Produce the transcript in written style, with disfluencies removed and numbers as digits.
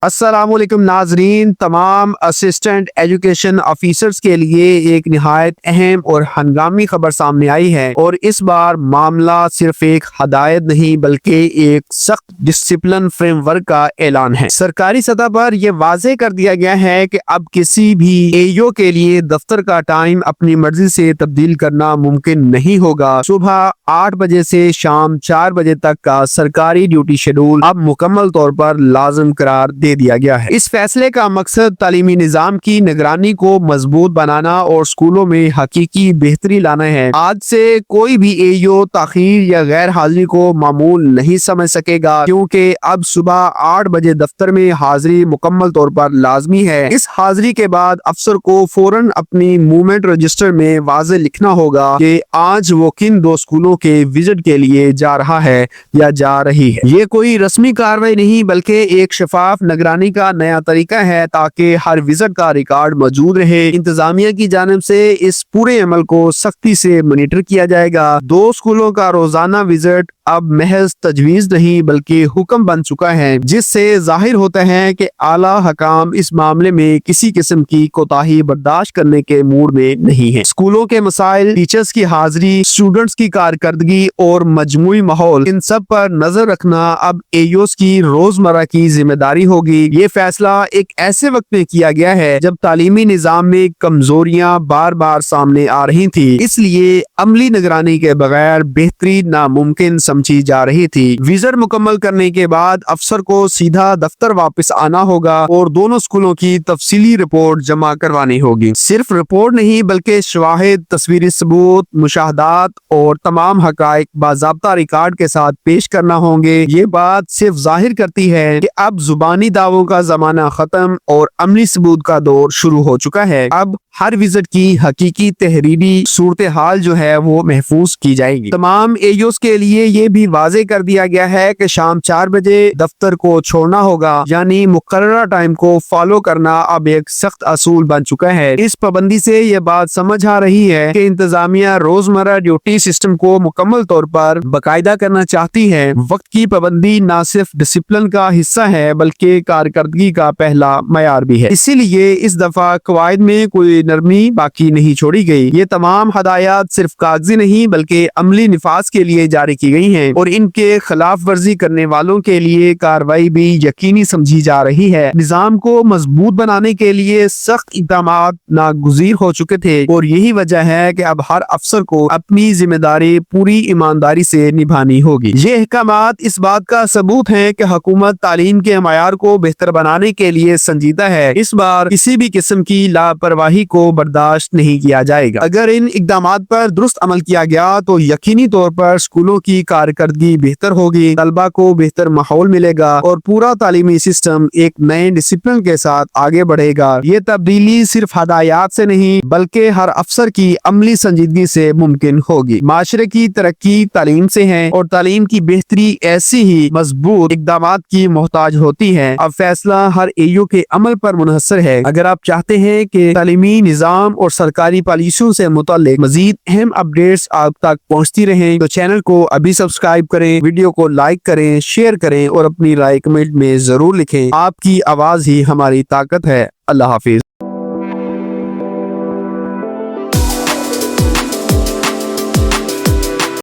السلام علیکم ناظرین، تمام اسسٹنٹ ایجوکیشن آفیسرز کے لیے ایک نہایت اہم اور ہنگامی خبر سامنے آئی ہے، اور اس بار معاملہ صرف ایک ہدایت نہیں بلکہ ایک سخت ڈسپلن فریم ورک کا اعلان ہے۔ سرکاری سطح پر یہ واضح کر دیا گیا ہے کہ اب کسی بھی AEO کے لیے دفتر کا ٹائم اپنی مرضی سے تبدیل کرنا ممکن نہیں ہوگا۔ صبح 8 بجے سے شام 4 بجے تک کا سرکاری ڈیوٹی شیڈول اب مکمل طور پر لازم قرار دے دیا گیا ہے۔ اس فیصلے کا مقصد تعلیمی نظام کی نگرانی کو مضبوط بنانا اور اسکولوں میں حقیقی بہتری لانا ہے۔ آج سے کوئی بھی AEO تاخیر یا غیر حاضری کو معمول نہیں سمجھ سکے گا، کیونکہ اب صبح 8 بجے دفتر میں حاضری مکمل طور پر لازمی ہے۔ اس حاضری کے بعد افسر کو فوراً اپنی موومنٹ رجسٹر میں واضح لکھنا ہوگا کہ آج وہ کن 2 اسکولوں کے وزٹ کے لیے جا رہا ہے یا جا رہی ہے۔ یہ کوئی رسمی کارروائی نہیں بلکہ ایک شفاف نگرانی کا نیا طریقہ ہے، تاکہ ہر وزٹ کا ریکارڈ موجود رہے۔ انتظامیہ کی جانب سے اس پورے عمل کو سختی سے مانیٹر کیا جائے گا۔ 2 اسکولوں کا روزانہ وزٹ اب محض تجویز نہیں بلکہ حکم بن چکا ہے، جس سے ظاہر ہوتا ہے کہ اعلیٰ حکام اس معاملے میں کسی قسم کی کوتاہی برداشت کرنے کے موڈ میں نہیں ہیں۔ اسکولوں کے مسائل، ٹیچرز کی حاضری، اسٹوڈنٹس کی کارکردگی اور مجموعی ماحول، ان سب پر نظر رکھنا اب AEOs کی روزمرہ کی ذمہ داری ہوگی۔ یہ فیصلہ ایک ایسے وقت میں کیا گیا ہے جب تعلیمی نظام میں کمزوریاں بار بار سامنے آ رہی تھی، اس لیے عملی نگرانی کے بغیر بہتری ناممکن سمجھی جا رہی تھی۔ وزٹ مکمل کرنے کے بعد افسر کو سیدھا دفتر واپس آنا ہوگا اور دونوں اسکولوں کی تفصیلی رپورٹ جمع کروانی ہوگی۔ صرف رپورٹ نہیں بلکہ شواہد، تصویری ثبوت، مشاہدات اور تمام حقائق باضابطہ ریکارڈ کے ساتھ پیش کرنا ہوں گے۔ یہ بات صرف ظاہر کرتی ہے کہ اب زبانی دعووں کا زمانہ ختم اور عملی ثبوت کا دور شروع ہو چکا ہے۔ اب ہر وزٹ کی حقیقی تحریری صورتحال جو ہے وہ محفوظ کی جائے گی۔ تمام AEOs کے لیے یہ بھی واضح کر دیا گیا ہے کہ شام 4 بجے دفتر کو چھوڑنا ہوگا، یعنی مقررہ ٹائم کو فالو کرنا اب ایک سخت اصول بن چکا ہے۔ اس پابندی سے یہ بات سمجھ آ رہی ہے کہ انتظامیہ روزمرہ ڈیوٹی سسٹم کو مکمل طور پر باقاعدہ کرنا چاہتی ہے۔ وقت کی پابندی نہ صرف ڈسپلن کا حصہ ہے بلکہ کارکردگی کا پہلا معیار بھی ہے۔ اسی لیے اس دفعہ قواعد میں کوئی نرمی باقی نہیں چھوڑی گئی۔ یہ تمام ہدایات صرف کاغذی نہیں بلکہ عملی نفاذ کے لیے جاری کی گئی ہیں، اور ان کے خلاف ورزی کرنے والوں کے لیے کارروائی بھی یقینی سمجھی جا رہی ہے۔ نظام کو مضبوط بنانے کے لیے سخت اقدامات ناگزیر ہو چکے تھے، اور یہی وجہ ہے کہ اب ہر افسر کو اپنی ذمہ داری پوری ایمانداری سے نبھانی ہوگی۔ یہ احکامات اس بات کا ثبوت ہیں کہ حکومت تعلیم کے معیار کو بہتر بنانے کے لیے سنجیدہ ہے۔ اس بار کسی بھی قسم کی لاپرواہی کو برداشت نہیں کیا جائے گا۔ اگر ان اقدامات پر درست عمل کیا گیا تو یقینی طور پر اسکولوں کی کارکردگی بہتر ہوگی، طلبہ کو بہتر ماحول ملے گا اور پورا تعلیمی سسٹم ایک نئے ڈسپلن کے ساتھ آگے بڑھے گا۔ یہ تبدیلی صرف ہدایات سے نہیں بلکہ ہر افسر کی عملی سنجیدگی سے ممکن ہوگی۔ معاشرے کی ترقی تعلیم سے ہے، اور تعلیم کی بہتری ایسی ہی مضبوط اقدامات کی محتاج ہوتی ہے۔ اب فیصلہ ہر AEO کے عمل پر منحصر ہے۔ اگر آپ چاہتے ہیں کہ تعلیمی نظام اور سرکاری پالیسیوں سے متعلق مزید اہم اپڈیٹس آپ تک پہنچتی رہیں تو چینل کو ابھی سبسکرائب کریں، ویڈیو کو لائک کریں، شیئر کریں اور اپنی رائے کمنٹ میں ضرور لکھیں۔ آپ کی آواز ہی ہماری طاقت ہے۔ اللہ حافظ۔